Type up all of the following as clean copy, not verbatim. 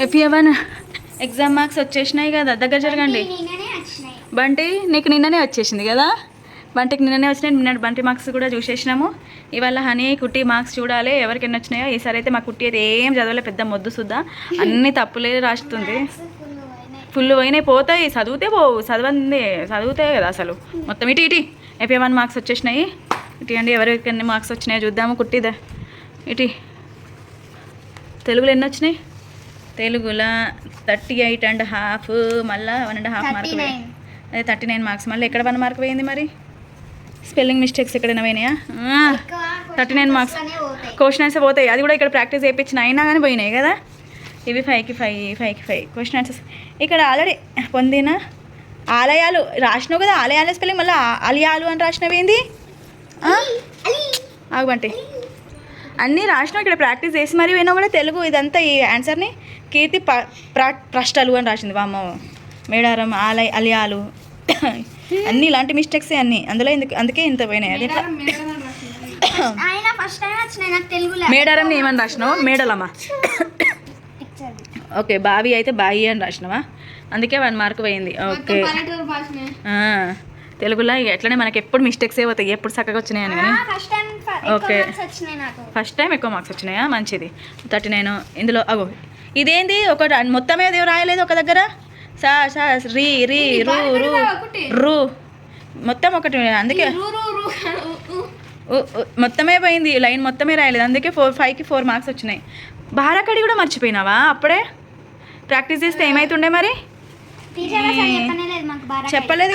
FA1 exam marks వచ్చేసినాయి కదా, దగ్గర జరగండి. బంటి నీకు నిన్ననే వచ్చేసింది కదా, బంటికి నిన్ననే వచ్చినాయి. నిన్న బంటి మార్క్స్ కూడా చూసేసినాము. ఇవాళ హనీ కుట్టి మార్క్స్ చూడాలి ఎవరికి ఎన్ని వచ్చినాయో. ఈసారి అయితే మా కుట్టి అయితే ఏం చదవలే, పెద్ద మొద్దు సుద్దా అన్ని తప్పులే రాస్తుంది. ఫుల్ పోయినాయి, పోతాయి, చదివితే పోవు, చదివితే కదా అసలు మొత్తం. ఇటీ FA1 మార్క్స్ వచ్చేసినాయి. ఇటీ అండి ఎవరికి ఎన్ని మార్క్స్ వచ్చినాయో చూద్దాము. కుట్టిదా ఇటీ. తెలుగులో ఎన్ని వచ్చినాయి? తెలుగులో 38.5, మళ్ళీ 1.5 మార్క్, అదే 39 మార్క్స్. మళ్ళీ ఎక్కడ 1 మార్క్ పోయింది మరి? స్పెల్లింగ్ మిస్టేక్స్ ఎక్కడైనా పోయినాయా? 39 మార్క్స్ క్వశ్చన్ ఆన్సర్ పోతాయి. అది కూడా ఇక్కడ ప్రాక్టీస్ చేయించిన అయినా కానీ పోయినాయి కదా. ఇవి 5కి 5 క్వశ్చన్ ఆన్సర్స్. ఇక్కడ ఆల్రెడీ పొందిన ఆలయాలు రాసినావు కదా, ఆలయాల స్పెల్లింగ్ మళ్ళీ అలియాలు అని రాసినవి ఏంది? ఆగుబంటి అన్నీ రాసినావు, ఇక్కడ ప్రాక్టీస్ చేసి మరి పోయినా కూడా. తెలుగు ఇదంతా ఈ ఆన్సర్ని కీర్తి ప్రష్టలు అని రాసింది. వామ్మ మేడారం అలియాలు అన్నీ ఇలాంటి మిస్టేక్స్ అన్నీ అందులో. అందుకే ఇంత పోయినాయి. అది మేడారం ఏమని రాసినావు? మేడలమ్మా. ఓకే, బావి అయితే బాయి అని రాసినావా, అందుకే 1 మార్క్ పోయింది. ఓకే, తెలుగులో ఎట్లనే మనకి ఎప్పుడు మిస్టేక్స్ పోతాయి, ఎప్పుడు చక్కగా వచ్చినాయని. కానీ ఓకే, ఫస్ట్ టైం ఎక్కువ మార్క్స్ వచ్చినాయా, మంచిది. 39. ఇందులో అగో ఇదేంది, ఒక మొత్తమే ఏదో రాయలేదు ఒక దగ్గర. సా సా రీ రీ రూ రూ రూ మొత్తం ఒకటి, అందుకే మొత్తమే పోయింది, లైన్ మొత్తమే రాయలేదు, అందుకే 5కి 4 మార్క్స్ వచ్చినాయి. బారాకడి కూడా మర్చిపోయినావా? అప్పుడే ప్రాక్టీస్ చేస్తే ఏమైతుండే మరి? చెప్పలేదు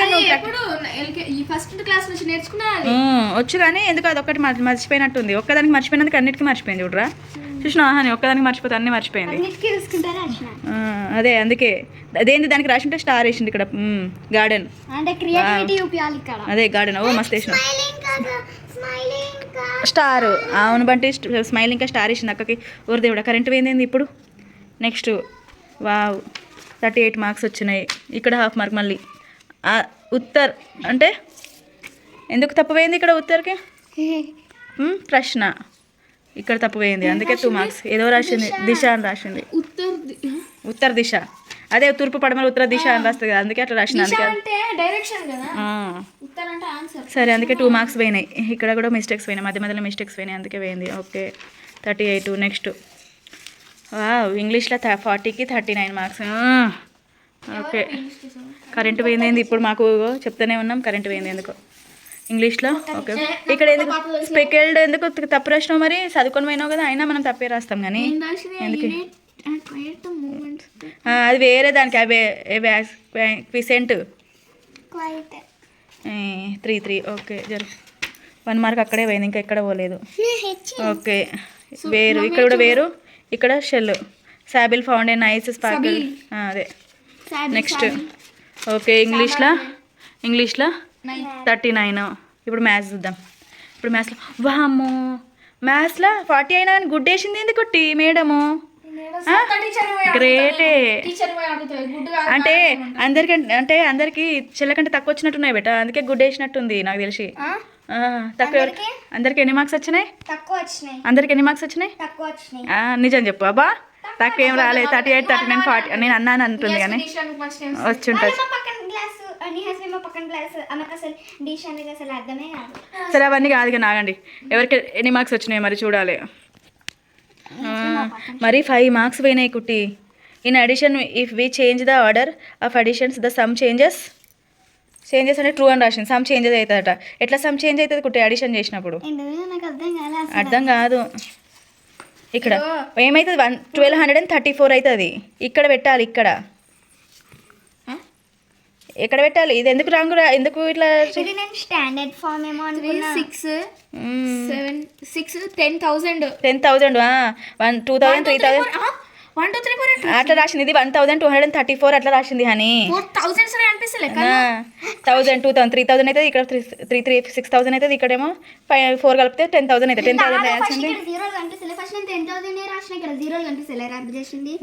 వచ్చు కానీ ఎందుకు అది ఒక్కటి మర్చిపోయినట్టుంది. ఒక్కదానికి మర్చిపోయినందుకు అన్నిటికీ మర్చిపోయింది. చూడరా, చూసినా అని ఒక్కదానికి మర్చిపోతే అన్నీ మర్చిపోయింది. అదే అందుకే అదేంటి దానికి రాసింటే స్టార్ వేసింది ఇక్కడ. గార్డెన్ అదే గార్డెన్. ఓ మస్తు వేసిన స్టార్. అవును బంటి, స్మైల్ ఇంకా స్టార్ వేసింది అక్కకి. ఊరిదేవుడా కరెంట్ పోయింది ఇప్పుడు. నెక్స్ట్ వావ్ 38 మార్క్స్ వచ్చినాయి. ఇక్కడ 1/2 మార్క్ మళ్ళీ. ఉత్తర్ అంటే ఎందుకు తప్పుపోయింది ఇక్కడ? ఉత్తర్కి ప్రశ్న ఇక్కడ తప్పుపోయింది, అందుకే 2 మార్క్స్. ఏదో రాసింది దిశ అని రాసింది. ఉత్తర దిశ, అదే తూర్పు పడమర ఉత్తర దిశ అని రాస్తుంది కదా, అందుకే అట్లా రాసింది. అందుకే సరే, అందుకే 2 మార్క్స్ పోయినాయి. ఇక్కడ కూడా మిస్టేక్స్ పోయినాయి, మధ్య మధ్యలో మిస్టేక్స్ పోయినాయి, అందుకే పోయింది. ఓకే 38. నెక్స్ట్ ఇంగ్లీష్లో 40కి 39 మార్క్స్. ఓకే, కరెంటు పోయింది ఏంది ఇప్పుడు? మాకు చెప్తూనే ఉన్నాం కరెంటు పోయింది ఎందుకు ఇంగ్లీష్లో. ఓకే, ఇక్కడ ఎందుకు స్పెకెల్డ్ ఎందుకు తప్పు రాసినావు మరి? చదువుకొని పోయినావు కదా, అయినా మనం తప్పే రాస్తాం కానీ ఎందుకు? అది వేరే దానికి. అవే క్విసెంట్ 3. ఓకే, 1 మార్క్ అక్కడే పోయింది, ఇంకా ఎక్కడ పోలేదు. ఓకే, వేరు ఇక్కడ కూడా వేరు, ఇక్కడ షెల్ సాబిల్ ఫౌండ్ ఏ నైస్ స్పార్కిల్. అదే నెక్స్ట్. ఓకే, ఇంగ్లీష్లో 39. ఇప్పుడు మ్యాథ్స్ చూద్దాం. ఇప్పుడు మ్యాథ్స్లో వామ్మో, మ్యాథ్స్లో 40 అయినా కానీ గుడ్ వేసింది ఏంది కుట్టి మేడము? గ్రేటే. అంటే అందరికి చెల్లకంటే తక్కువ వచ్చినట్టున్నాయి బెట, అందుకే గుడ్ వేసినట్టుంది నాకు తెలిసి. తక్కువ అందరికి ఎన్ని మార్క్స్ వచ్చినాయి? అందరికి ఎన్ని మార్క్స్ వచ్చినాయి? నిజం చెప్పు అబ్బా. తక్కువ ఏం రాలేదు, 38, 39, 40 నేను అన్నాను అంటుంది కానీ వచ్చి ఉంటుంది. సరే అవన్నీ కాదు కానీ ఆగండి, ఎవరికి ఎన్ని మార్క్స్ వచ్చినాయి మరి చూడాలి. మరి 5 మార్క్స్ పోయినాయి కుట్టి. In addition if we change the order of additions the sum changes అంటే ట్రూ అని రాసింది. సమ్ చేంజెస్ అవుతుందట. ఎట్లా సమ్ చేంజ్ అవుతుంది కుట్టి అడిషన్ చేసినప్పుడు? అర్థం కాదు. ఇక్కడ ఏమవుతుంది? 1234 అవుతుంది. ఇక్కడ పెట్టాలి, ఎక్కడ పెట్టాలి? ఇది ఎందుకు రాంగ్? ఎందుకు ఇట్లా? స్టాండర్డ్ ఫామ్ ఏమో అనుకున్నా. 6 10,000 2,000 3,000 అట్లా రాసింది. ఇది 1,234 అట్లా రాసింది అని. 1,000 2,000 3,000 అవుతుంది. ఇక్కడ 6,000 అవుతుంది. ఇక్కడేమో 4 కలిపితే 10,000 అవుతుంది. 10,000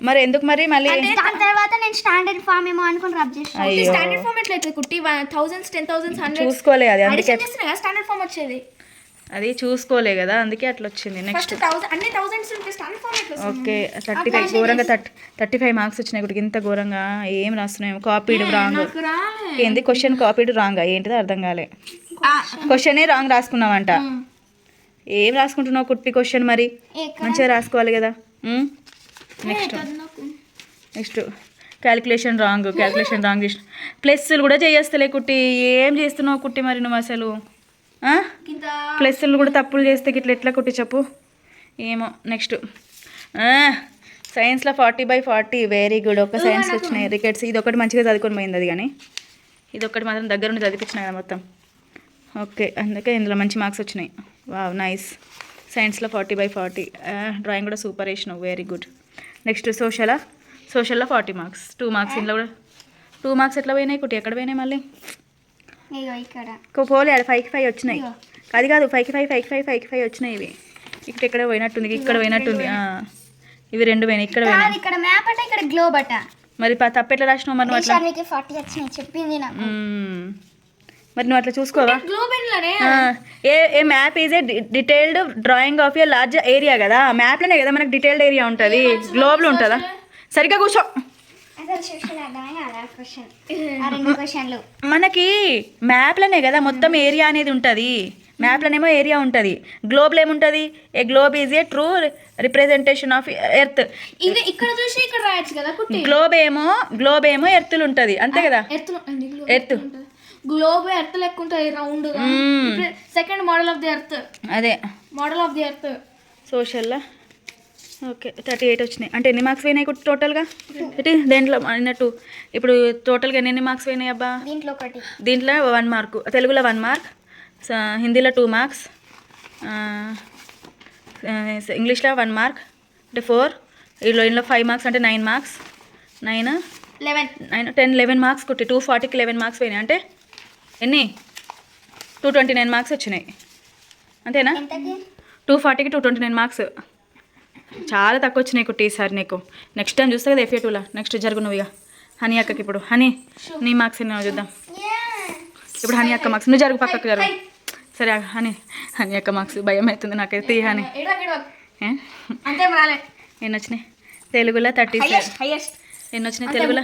మరి ఎందుకు మరి మళ్ళీ? దాని తర్వాత నేను స్టాండర్డ్ ఫామ్ ఏమో అనుకుని రబ్ చేస్తాను. స్టాండర్డ్ ఫామ్ ఎట్లయితే కుట్టి 1000s 10,000s 100 చూసుకోలేదు అది, అందుకే స్టాండర్డ్ ఫామ్ వచ్చేది. అది చూసుకోలే కదా, అందుకే అట్లా వచ్చింది. నెక్స్ట్ అన్ని థౌసండ్స్ ఉంటే స్టాండర్డ్ ఫార్మాట్ ఓకే 35 ఘోరంగా 35 మార్క్స్ వచ్చినాయి ఇప్పుడు. ఇంత ఘోరంగా ఏం రాస్తున్నాయి? కాపీడ్ రాంగ్ ఏంది? క్వశ్చన్ కాపీడ్ రాంగ్ ఏంటిదో అర్థం కాలే. క్వశ్చనే రాంగ్ రాసుకున్నావంట. ఏం రాసుకుంటున్నావు కుట్టి క్వశ్చన్? మరి మంచిగా రాసుకోవాలి కదా. నెక్స్ట్ క్యాలిక్యులేషన్ రాంగ్ చేసిన. ప్లస్లు కూడా చేస్తలే కుట్టి. ఏం చేస్తున్నావు కుట్టి మరి నువ్వు అసలు? ప్లస్లు కూడా తప్పులు చేస్తే ఇట్లా ఎట్లా కుట్టి చెప్పు? ఏమో. నెక్స్ట్ సైన్స్లో 40/40 వెరీ గుడ్. ఒక సైన్స్లో వచ్చినాయి రికెట్స్. ఇది ఒకటి మంచిగా చదువుకొని పోయింది అది, కానీ ఇది ఒకటి మాత్రం దగ్గర నుండి చదివించినాయి కదా మొత్తం. ఓకే, అందుకే ఇందులో మంచి మార్క్స్ వచ్చినాయి. Wow nice. సైన్స్లో 40/40. డ్రాయింగ్ కూడా సూపర్ వేసినావు, వెరీ గుడ్. నెక్స్ట్ సోషల్లో 40 మార్క్స్, 2 మార్క్స్. ఇందులో కూడా 2 మార్క్స్ ఎట్లా పోయినాయి కుట్టి? ఎక్కడ పోయినాయి మళ్ళీ? పోలే, అది 5కి 5 వచ్చినాయి. అది కాదు 5కి 5 వచ్చినాయి. ఇవి ఇక్కడ పోయినట్టుంది, ఇక్కడ పోయినట్టుంది. ఇవి 2 పోయినాయి, ఇక్కడ పోయినాయి. ఇక్కడ మ్యాప్ అట, ఇక్కడ గ్లోబ్ అట. మరి తప్పు ఎట్లా రాసినావు మరి? అట్లా 40 వచ్చినాయి చెప్పింది నాకు. మరి నువ్వు అట్లా చూసుకోవా? A map is a detailed drawing of a large area కదా. మ్యాప్లోనే కదా మనకు డీటెయిల్డ్ ఏరియా ఉంటుంది, గ్లోబ్లో ఉంటుందా? సరిగ్గా కూర్చో. మనకి మ్యాప్లోనే కదా మొత్తం ఏరియా అనేది ఉంటుంది. మ్యాప్లోనేమో ఏరియా ఉంటుంది, గ్లోబ్లో ఏముంటుంది? A globe is a true representation of earth. ఇక్కడ చూసి ఇక్కడ రాయొచ్చు కదా. గ్లోబ్ ఏమో ఎర్త్లు ఉంటుంది, అంతే కదా. ఎర్త్ గ్లోబ్ ఎర్త్ లెక్క ఉంటుంది, round. Second model of the earth. అదే మోడల్ ఆఫ్ ది ఎర్త్. సోషల్లో ఓకే 38 వచ్చినాయి. అంటే ఎన్ని మార్క్స్ పోయినాయి టోటల్గా? దేంట్లో అన్నట్టు ఇప్పుడు టోటల్గా ఎన్ని మార్క్స్ పోయినాయి అబ్బా? దీంట్లో 1 మార్కు, తెలుగులో 1 మార్క్, హిందీలో 2 మార్క్స్, ఇంగ్లీష్లో 1 మార్క్ అంటే 4, ఇందులో 5 మార్క్స్ అంటే 9 మార్క్స్. 9 10 11 మార్క్స్ కుట్టి. 240కి 11 మార్క్స్ పోయినాయి. అంటే ఎన్ని? 229 మార్క్స్ వచ్చినాయి, అంతేనా? 240కి 229 మార్క్స్. చాలా తక్కువ వచ్చినాయి కుట్టి ఈసారి నీకు. నెక్స్ట్ టైం చూస్తా కదా FA2లో. నెక్స్ట్ జరుగు నువ్వు ఇక హనీ అక్కకి. ఇప్పుడు హనీ నీ మార్క్స్ ఎన్నో చూద్దాం. ఇప్పుడు హనీ అక్క మార్క్స్. నువ్వు జరుగు, పక్కకు జరుగు. సరే హనీ అక్క మార్క్స్ భయం అవుతుంది నాకైతే. హనీ ఎన్ని వచ్చినాయి? తెలుగులో 37. ఎన్ని వచ్చినాయి తెలుగులో?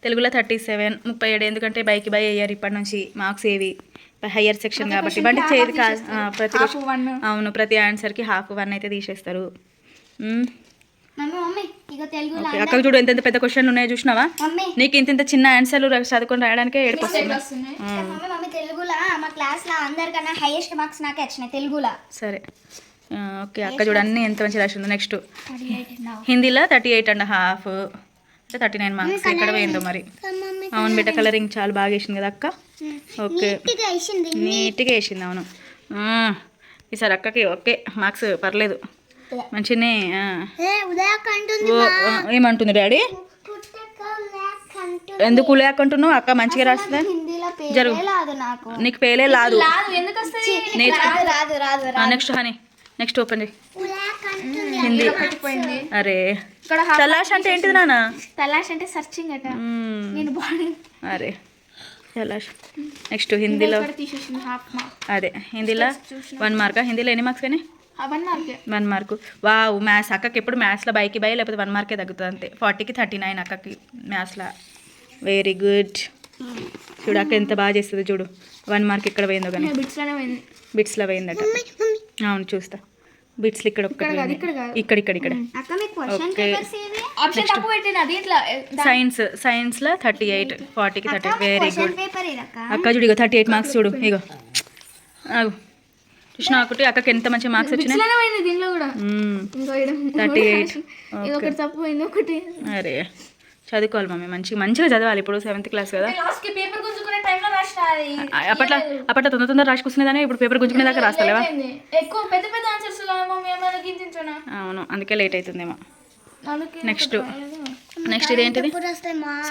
తెలుగులో 37, 37. ఎందుకంటే బైకి బై అయ్యారు ఇప్పటి నుంచి మార్క్స్. ఏవి హయ్యర్ సెక్షన్ కాబట్టి బట్ చేయదు కాదు. ప్రతి అవును, ప్రతి ఆన్సర్కి ½ 1 అయితే తీసేస్తారు. అక్కడ చూడు ఎంత పెద్ద క్వశ్చన్లు ఉన్నాయో చూసినావా? నీకు ఇంత చిన్న ఆన్సర్లు చదువుకొని రాయడానికే ఏడుపు వస్తుంది. సరే ఓకే అక్క చూడు అన్నీ ఎంత మంచి రాసిందో. నెక్స్ట్ హిందీలో 38.5 అంటే 39 మార్క్స్. ఎక్కడ పోయిందో మరి. అవును బిడ్డ, కలరింగ్ చాలా బాగా వేసింది కదా అక్క. ఓకే నీట్గా వేసింది. అవును ఈసారి అక్కకి ఓకే మార్క్స్ పర్లేదు మంచినే. ఏమంటుంది డాడీ? ఎందుకు లేక అంటున్నావు? అక్క మంచిగా రాస్తుందా? జరుగు, నీకు పేలే లాదు. నెక్స్ట్ హనీ నెక్స్ట్ ఓపెన్ చేయి. హిందీ. అరే తలాష్ అంటే ఏంటిది నాన్న? తలాష్ అంటే సర్చింగ్ అట. అరే తలాష్. నెక్స్ట్ హిందీలో అదే హిందీలో 1 మార్కా? హిందీలో ఎన్ని మార్క్స్ అయినాయి? 1 మార్కు. వావ్ మ్యాథ్స్ అక్కకి ఎప్పుడు మ్యాథ్స్లో బైకి బై లేకపోతే 1 మార్కే తగ్గుతుంది అంతే. 40కి 39 అక్కకి మ్యాథ్స్లో. Very good. చూడు అక్క ఎంత బాగా చేస్తుంది చూడు. 1 మార్క్ ఇక్కడ పోయిందో కానీ బిట్స్లో పోయిందట. అవును చూస్తా. బిట్స్లు ఇక్కడ ఇక్కడ. సైన్స్లో 38, 40కి 30. వెరీ గుడ్ అక్క. చూడు ఇగో 38 మార్క్స్ చూడు. ఇగో చూసిన ఒకటి అక్కకి ఎంత మంచి మార్క్స్ వచ్చినాయి. 38. అరే చదువుకోవాలి మమ్మీ, మంచిగా చదవాలి. ఇప్పుడు 7th క్లాస్ కదా. అప్పట్లో తొందర రాసుకొస్తున్నదానే, ఇప్పుడు పేపర్ గుంజుకునే దాకా రాస్తలేవా? అవును అందుకే లేట్ అవుతుందేమో. నెక్స్ట్ ఇదేంటిది?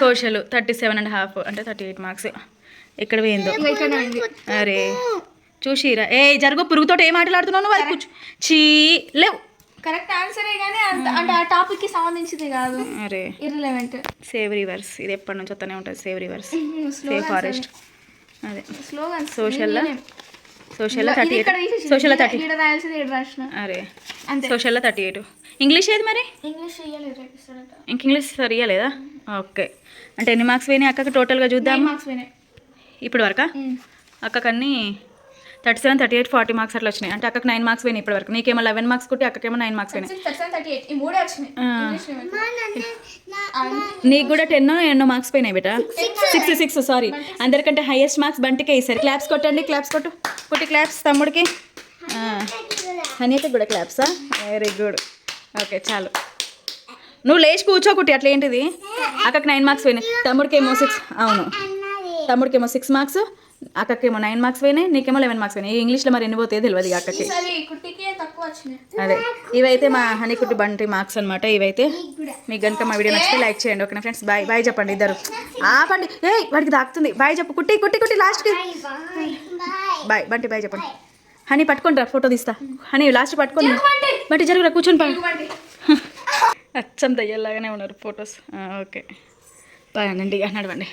సోషల్ 37.5 అంటే 38 మార్క్స్. ఎక్కడ పోయిందో? అరే చూసిరా. ఏ జరుగు, పురుగుతో ఏం మాట్లాడుతున్నావు నువ్వు? అది కూర్చో. చీ లేవు. కరెక్ట్ ఆన్సరే కానీ అంటే ఆ టాపిక్ కి సంబంధించింది కాదు. అరే ఇర్రిలెవెంట్. సేవ్ రివర్స్ ఇది ఎప్పటి నుంచి వస్తూనే ఉంటుంది. Save reverse, save forest. అదే స్లోగన్. సోషల్లో సోషల్లో 38, సోషల్లో 30. ఇక్కడ రాయాల్సింది ఇక్కడ రాసిన అరే అంతే. సోషల్లో 38. ఇంగ్లీష్ ఏది మరి? ఇంగ్లీష్ ఇయ్యలేదు రేపిస్తాడట. ఇంక ఇంగ్లీష్ సరిగా ఓకే. అంటే ఎన్ని మార్క్స్ పోయినాయి అక్కకి టోటల్గా చూద్దాం 9 మార్క్స్ పోయినాయి. ఇప్పటి వరకా? అక్కకి అన్నీ 37, 38, 40 మార్క్స్ అట్లా వచ్చినాయి. అంటే అక్కకి 9 మార్క్స్ పోయినాయి ఇప్పటి వరకు. నీకేమో 11 మార్క్స్ కొట్టి అక్కకేమో 9 మార్క్స్ పోయినాయి. 38 ఈ మూడే వచ్చినాయి. ఇంగ్లీష్ నీకు కూడా 10 ఎన్నో మార్క్స్ పోయినాయి బేటా. 6 సారీ. అందరికంటే హైయెస్ట్ మార్క్స్ బంటికే ఇస్తారు. క్లాప్స్ కొట్టండి, క్లాప్స్ కొట్టు కుట్టి క్లాప్స్ తమ్ముడికి. హనీకి కూడా క్లాప్సా? Very good. ఓకే చాలు. నువ్వు లేచి కూర్చోకుట్టి అట్లా ఏంటిది. అక్కకి 9 మార్క్స్ పోయినాయి, తమ్ముడికేమో 6. అవును, తమ్ముడికేమో 6 మార్క్స్, అక్కకేమో 9 మార్క్స్ పోయినాయి, నీకేమో 11 మార్క్స్ పోయినాయి. ఇంగ్లీష్లో మరి ఎన్ని పోతాయో తెలియదు ఇక అక్కకి. ఈసారి కుట్టికి తక్కువ వచ్చినాయి. అదే ఇవైతే మా హనీ కుట్టి బంటి మార్క్స్ అనమాట. ఇవైతే మీకు కనుక మా వీడియో నచ్చితే లైక్ చేయండి. ఓకేనా ఫ్రెండ్స్? బాయ్ బాయ్ చెప్పండి ఇద్దరు. ఆపండి, వాడికి తాకుతుంది. బాయ్ చెప్పు కుట్టి కుట్టి కుట్టి లాస్ట్కి బాయ్. బంటి బాయ్ చెప్పండి. హనీ పట్టుకోండి రా, ఫోటో తీస్తా. హనీ లాస్ట్ పట్టుకోండి. బంటి జరుగురా, కూర్చొని పా. అచ్చం దయ్యాలాగానే ఉన్నారు ఫొటోస్. ఓకే బాయ్ అనండి, నడవండి.